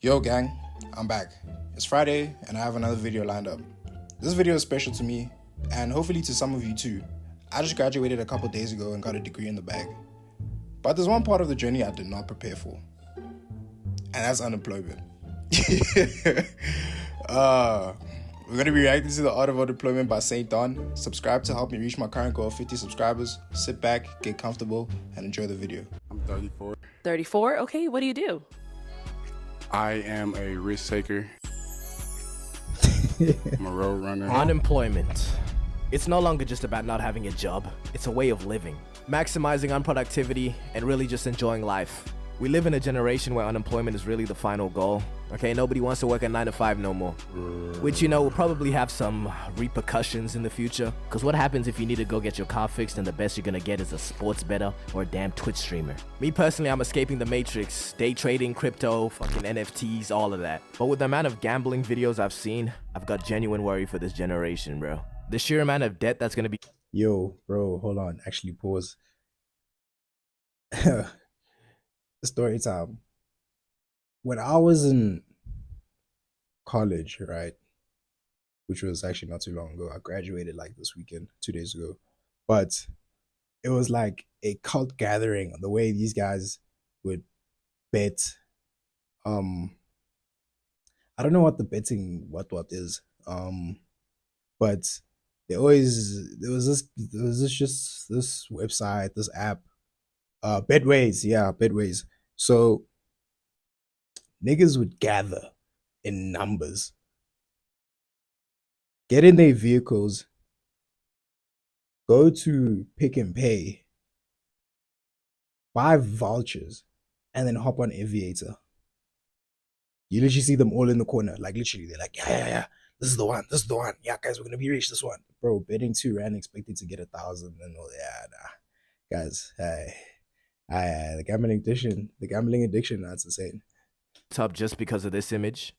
Yo gang, I'm back. It's Friday and I have another video lined up. This video is special to me and hopefully to some of you too. I just graduated a couple days ago and got a degree in the bag. But there's one part of the journey I did not prepare for, and that's unemployment. We're going to be reacting to The Art of Unemployment by Saint Don. Subscribe to help me reach my current goal of 50 subscribers. Sit back, get comfortable, and enjoy the video. I'm 34. 34? Okay, what do you do? I am a risk taker. I'm a road runner. Unemployment. It's no longer just about not having a job. It's a way of living, maximizing unproductivity, and really just enjoying life. We live in a generation where unemployment is really the final goal. Okay, nobody wants to work a 9 to 5 no more. Which, will probably have some repercussions in the future. Because what happens if you need to go get your car fixed and the best you're gonna get is a sports bettor or a damn Twitch streamer? Me personally, I'm escaping the matrix. Day trading, crypto, fucking NFTs, all of that. But with the amount of gambling videos I've seen, I've got genuine worry for this generation, bro. The sheer amount of debt that's gonna be... Yo, bro, hold on. Actually, pause. Story time. When I was in college, right, which was actually not too long ago, I graduated like this weekend, 2 days ago, but it was like a cult gathering. The way these guys would bet, I don't know what the betting what is, but there was this website, this app, Bedways. So niggas would gather in numbers, get in their vehicles, go to Pick and Pay, buy vouchers, and then hop on Aviator. You literally see them all in the corner. Like literally, they're like, yeah. This is the one. Yeah, guys, we're gonna be rich. This one. Bro, betting 2 rand expected to get 1,000 and all. Yeah, nah. Guys, the gambling addiction, that's insane. Up just because of this image.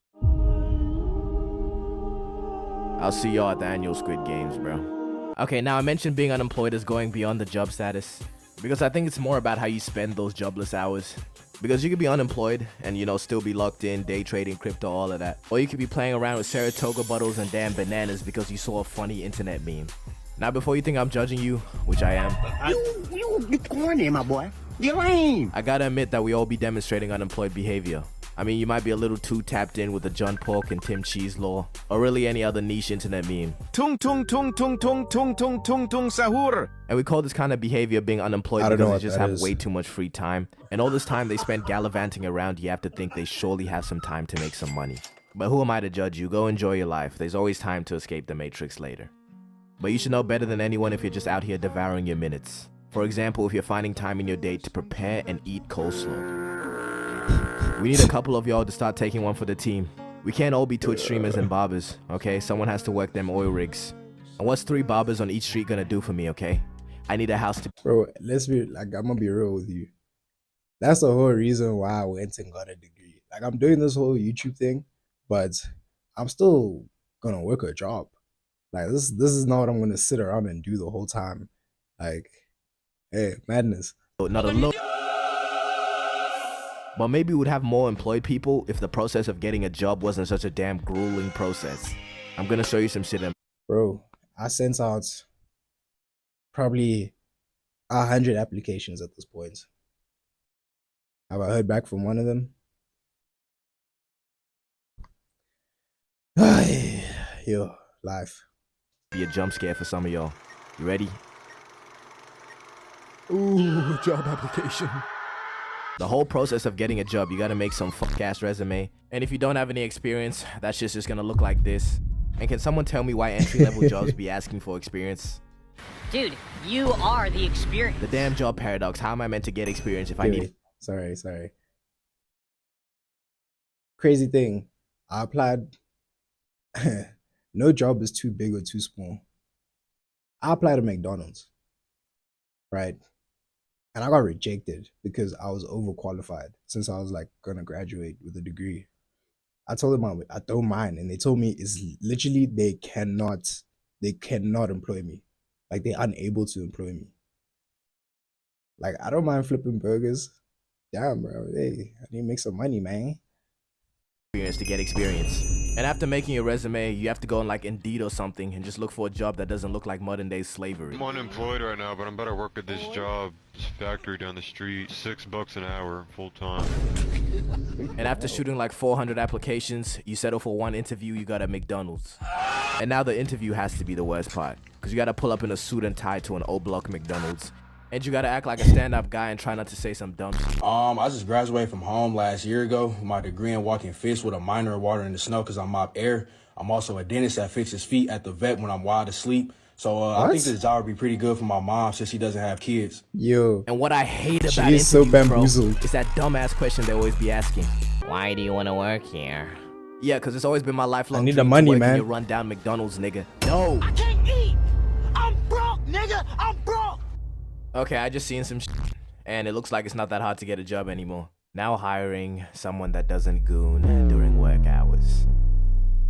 I'll see y'all at the annual Squid Games, bro. Okay, now I mentioned being unemployed is going beyond the job status because I think it's more about how you spend those jobless hours. Because you could be unemployed and still be locked in, day trading, crypto, all of that. Or you could be playing around with Saratoga bottles and damn bananas because you saw a funny internet meme. Now before you think I'm judging you, which I am, You corny, my boy. You lame. I gotta admit that we all be demonstrating unemployed behavior. I mean, you might be a little too tapped in with the John Pork and Tim Cheese law, or really any other niche internet meme. Tung tung tung tung tung tung tung tung tung sahur. And we call this kind of behavior being unemployed because they just have way too much free time. And all this time they spend gallivanting around, you have to think they surely have some time to make some money. But who am I to judge you? Go enjoy your life. There's always time to escape the matrix later. But you should know better than anyone if you're just out here devouring your minutes. For example, if you're finding time in your day to prepare and eat coleslaw. We need a couple of y'all to start taking one for the team. We can't all be Twitch streamers and barbers, okay? Someone has to work them oil rigs. And what's 3 barbers on each street gonna do for me, okay? I need a house to... Bro, let's be like, I'm gonna be real with you. That's the whole reason why I went and got a degree. Like, I'm doing this whole YouTube thing, but I'm still gonna work a job. Like, this is not what I'm gonna sit around and do the whole time. Like, hey, madness. Not alone. But maybe we'd have more employed people if the process of getting a job wasn't such a damn grueling process. I'm gonna show you some shit. Bro, I sent out probably 100 applications at this point. Have I heard back from one of them? Yo, life. Be a jump scare for some of y'all. You ready? Ooh, job application. The whole process of getting a job, you gotta make some fuck-ass resume. And if you don't have any experience, that shit's just gonna look like this. And can someone tell me why entry-level jobs be asking for experience? Dude, you are the experience. The damn job paradox. How am I meant to get experience if I need... Sorry. Crazy thing. I applied. No job is too big or too small. I applied to McDonald's. Right? And I got rejected because I was overqualified since I was like gonna graduate with a degree. I told them I don't mind, and they told me it's literally they cannot employ me. Like, they're unable to employ me. Like, I don't mind flipping burgers. Damn, bro. Hey, I need to make some money, man. experience to get experience. And after making your resume, you have to go on like Indeed or something and just look for a job that doesn't look like modern day slavery. I'm unemployed right now, but I'm about to work at this job, this factory down the street, $6 an hour, full time. And after shooting like 400 applications, you settle for one interview you got at McDonald's. And now the interview has to be the worst part, because you gotta pull up in a suit and tie to an O-block McDonald's. And you gotta act like a stand-up guy and try not to say some dumb shit. I just graduated from home last year ago with my degree in walking fish with a minor in water in the snow because I mop air. I'm also a dentist that fixes feet at the vet when I'm wild asleep. So I think this job would be pretty good for my mom since she doesn't have kids. Yo. And what I hate about She is so interviews, bro, bamboozled. is that dumbass question they always be asking. Why do you want to work here? Yeah, because it's always been my lifelong I need dream the money, to work man. in your rundown McDonald's, nigga. No. I can't eat. I'm broke, nigga. I'm broke. Okay, I just seen some shit, and it looks like it's not that hard to get a job anymore. Now hiring someone that doesn't goon during work hours.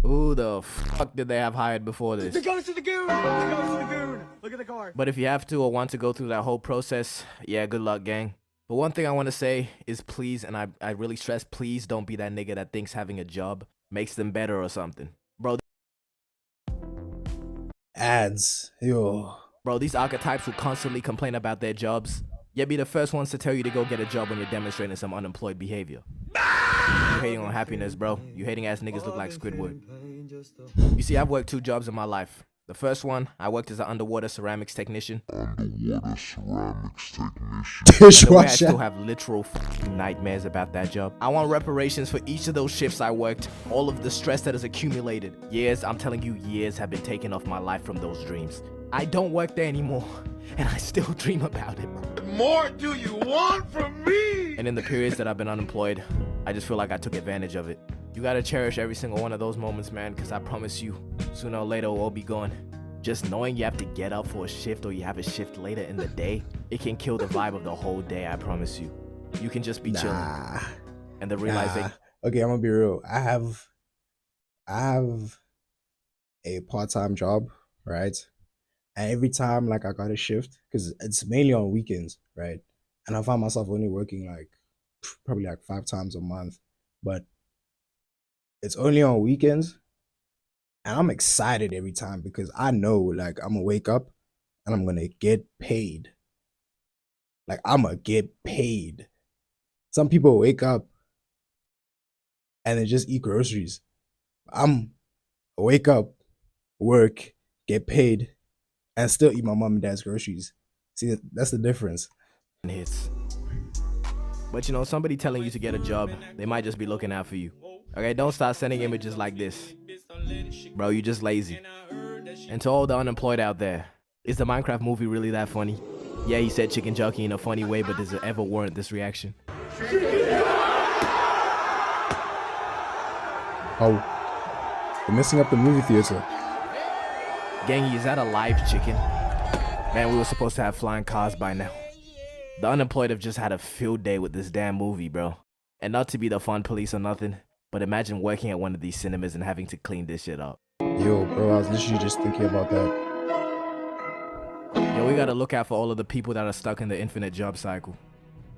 Who the fuck did they have hired before this? The goes to the goon. The goes to the goon. Look at the car. But if you have to or want to go through that whole process, yeah, good luck, gang. But one thing I want to say is please, and I really stress, please don't be that nigga that thinks having a job makes them better or something. Ads. Yo. Bro, these archetypes who constantly complain about their jobs, yet be the first ones to tell you to go get a job when you're demonstrating some unemployed behavior. You hating on happiness, bro. You hating ass niggas look like Squidward. You see, I've worked 2 jobs in my life. The first one, I worked as an underwater ceramics technician. And the way I still have literal nightmares about that job. I want reparations for each of those shifts I worked, all of the stress that has accumulated. Years, I'm telling you, years have been taken off my life from those dreams. I don't work there anymore, and I still dream about it. What more do you want from me? And in the periods that I've been unemployed, I just feel like I took advantage of it. You gotta cherish every single one of those moments, man, because I promise you, sooner or later we'll all be gone. Just knowing you have to get up for a shift or you have a shift later in the day, it can kill the vibe of the whole day, I promise you. You can just be chilling. And the realization... Okay, I'm gonna be real. I have a part-time job, right? And every time like I got a shift, because it's mainly on weekends, right? And I find myself only working like probably like 5 times a month, but it's only on weekends. And I'm excited every time because I know like I'm gonna wake up and I'm gonna get paid. Like I'm gonna get paid. Some people wake up and they just eat groceries. I'm wake up, work, get paid, and still eat my mom and dad's groceries. See, that's the difference. Hits. But you know, somebody telling you to get a job, they might just be looking out for you. Okay, don't start sending images like this. Bro, you just lazy. And to all the unemployed out there, is the Minecraft movie really that funny? Yeah, he said chicken jockey in a funny way, but does it ever warrant this reaction? Oh, they're messing up the movie theater. Gangy, is that a live chicken? Man, we were supposed to have flying cars by now. The unemployed have just had a field day with this damn movie, bro. And not to be the fun police or nothing, but imagine working at one of these cinemas and having to clean this shit up. Yo, bro, I was literally just thinking about that. Yo, we gotta look out for all of the people that are stuck in the infinite job cycle.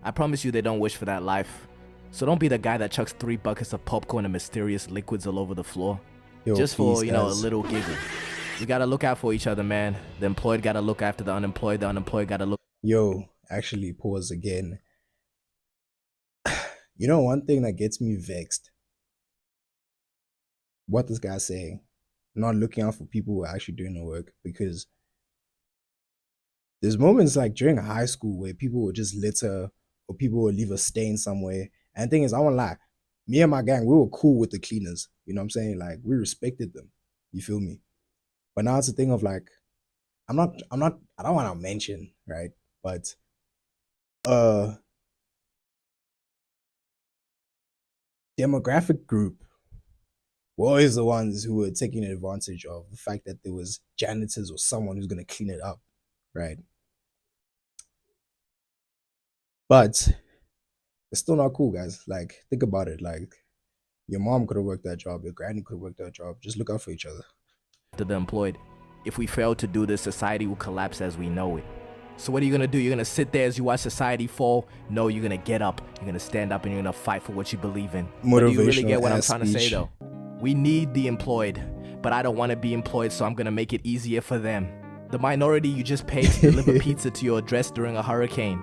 I promise you they don't wish for that life. So don't be the guy that chucks 3 buckets of popcorn and mysterious liquids all over the floor. Yo, just please, for, you know, a guys. little giggle. We gotta look out for each other, man. The employed gotta look after the unemployed gotta look... Yo, actually, pause again. You know, one thing that gets me vexed? What this guy's saying. Not looking out for people who are actually doing the work. Because there's moments like during high school where people would just litter or people would leave a stain somewhere. And the thing is, I won't lie. Me and my gang, we were cool with the cleaners. You know what I'm saying? Like, we respected them. You feel me? But now it's a thing of like, I don't want to mention, right? But, demographic group were always the ones who were taking advantage of the fact that there was janitors or someone who's going to clean it up, right? But it's still not cool, guys. Like, think about it. Like, your mom could have worked that job. Your granny could have worked that job. Just look out for each other. To the employed. If we fail to do this, society will collapse as we know it. So what are you gonna do? You're gonna sit there as you watch society fall? No, you're gonna get up. You're gonna stand up and you're gonna fight for what you believe in. But do you really get what I'm trying to say though? We need the employed, but I don't want to be employed, so I'm gonna make it easier for them. The minority you just paid to deliver pizza to your address during a hurricane,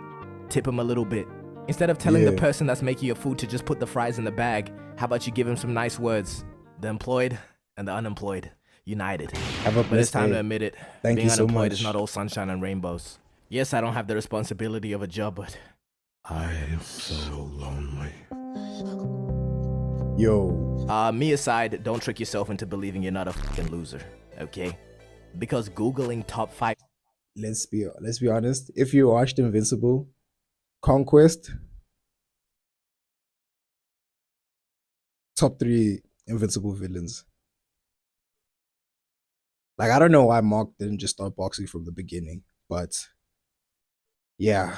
tip them a little bit. Instead of telling the person that's making your food to just put the fries in the bag, how about you give him some nice words? The employed and the unemployed, united. But it's time to admit it. Being unemployed is not all sunshine and rainbows. Yes, I don't have the responsibility of a job, but I am so lonely. Yo. Me aside, don't trick yourself into believing you're not a fucking loser, okay? Because Googling top 5... Let's be honest. If you watched Invincible, Conquest, top 3 Invincible villains. Like, I don't know why Mark didn't just start boxing from the beginning, but yeah.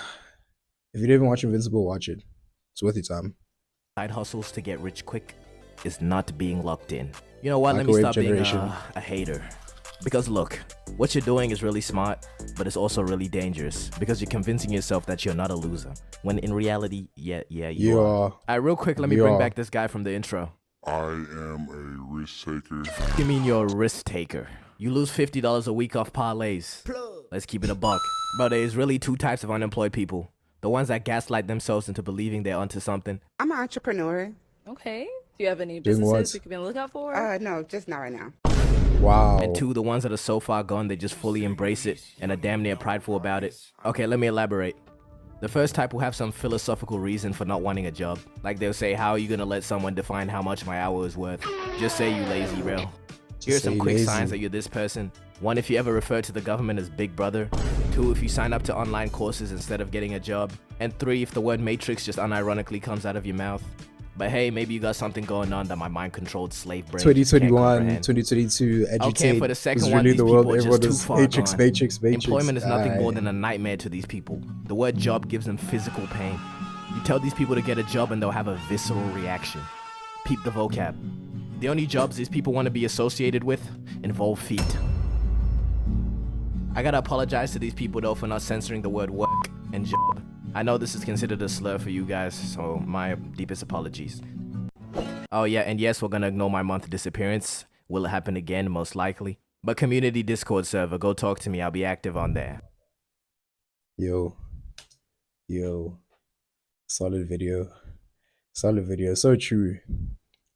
If you didn't watch Invincible, watch it. It's worth your time. Side hustles to get rich quick is not being locked in. You know what? Let me stop being a hater. Because look, what you're doing is really smart, but it's also really dangerous because you're convincing yourself that you're not a loser, when in reality, yeah, you are. Alright, real quick, let me bring back this guy from the intro. I am a risk taker. You mean you're a risk taker? You lose $50 a week off parlays. Let's keep it a buck. Bro, there's really 2 types of unemployed people. The ones that gaslight themselves into believing they're onto something. I'm an entrepreneur. Okay. Do you have any businesses we can be on the lookout for? No, just not right now. Wow. And 2, the ones that are so far gone they just fully embrace it and are damn near prideful about it. Okay, let me elaborate. The first type will have some philosophical reason for not wanting a job. Like they'll say, how are you gonna let someone define how much my hour is worth? Just say you lazy, bro. Here are some quick signs that you're this person. 1, if you ever refer to the government as Big Brother. 2, if you sign up to online courses instead of getting a job. And 3, if the word matrix just unironically comes out of your mouth. But hey, maybe you got something going on that my mind-controlled slave brain 2021, 2022, educate. Okay, for the second was one, really these the world, people are just too far matrix, gone. matrix. Employment is nothing more than a nightmare to these people. The word job gives them physical pain. You tell these people to get a job and they'll have a visceral reaction. Peep the vocab. The only jobs these people want to be associated with involve feet. I gotta apologize to these people though for not censoring the word work and job. I know this is considered a slur for you guys, so my deepest apologies. Oh yeah, and yes, we're gonna ignore my month disappearance. Will it happen again? Most likely. But community Discord server, go talk to me. I'll be active on there. Yo. Solid video. So true.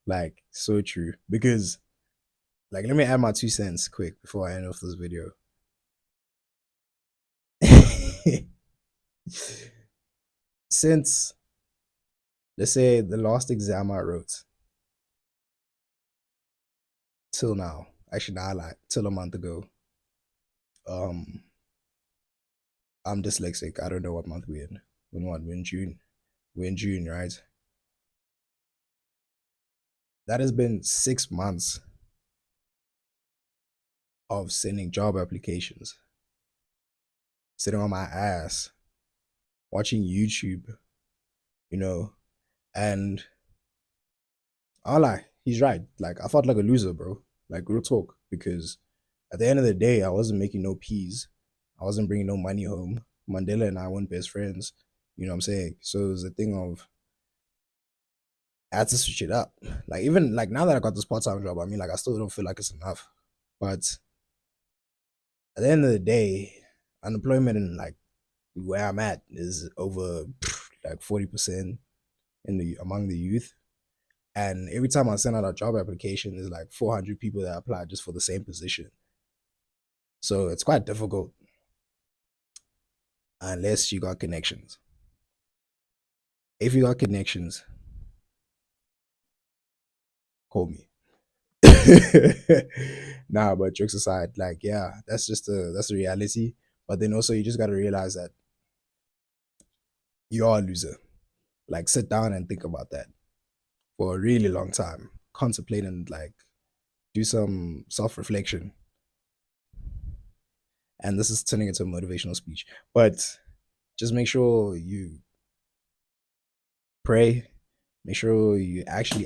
Like, so true. Because, like, let me add my 2 cents quick before I end off this video. Since, let's say, the last exam I wrote, till now, actually, nah, like, till a month ago, I'm dyslexic. I don't know what month we're in. We're in June. We're in June, right? That has been 6 months of sending job applications, sitting on my ass, watching YouTube, you know, and I'll lie, he's right. Like, I felt like a loser, bro. Like, real talk, because at the end of the day, I wasn't making no peas. I wasn't bringing no money home. Mandela and I weren't best friends. You know what I'm saying? So it was a thing of, I had to switch it up. Like, even like now that I got this part-time job, I mean, like, I still don't feel like it's enough. But at the end of the day, unemployment in like where I'm at is over like 40% among the youth. And every time I send out a job application, there's like 400 people that apply just for the same position. So it's quite difficult unless you got connections. If you got connections, call me. Nah, but jokes aside, like, yeah, that's the reality. But then also you just got to realize that you are a loser. Like, sit down and think about that for a really long time. Contemplate and like do some self-reflection. And this is turning into a motivational speech. But just make sure you pray. Make sure you actually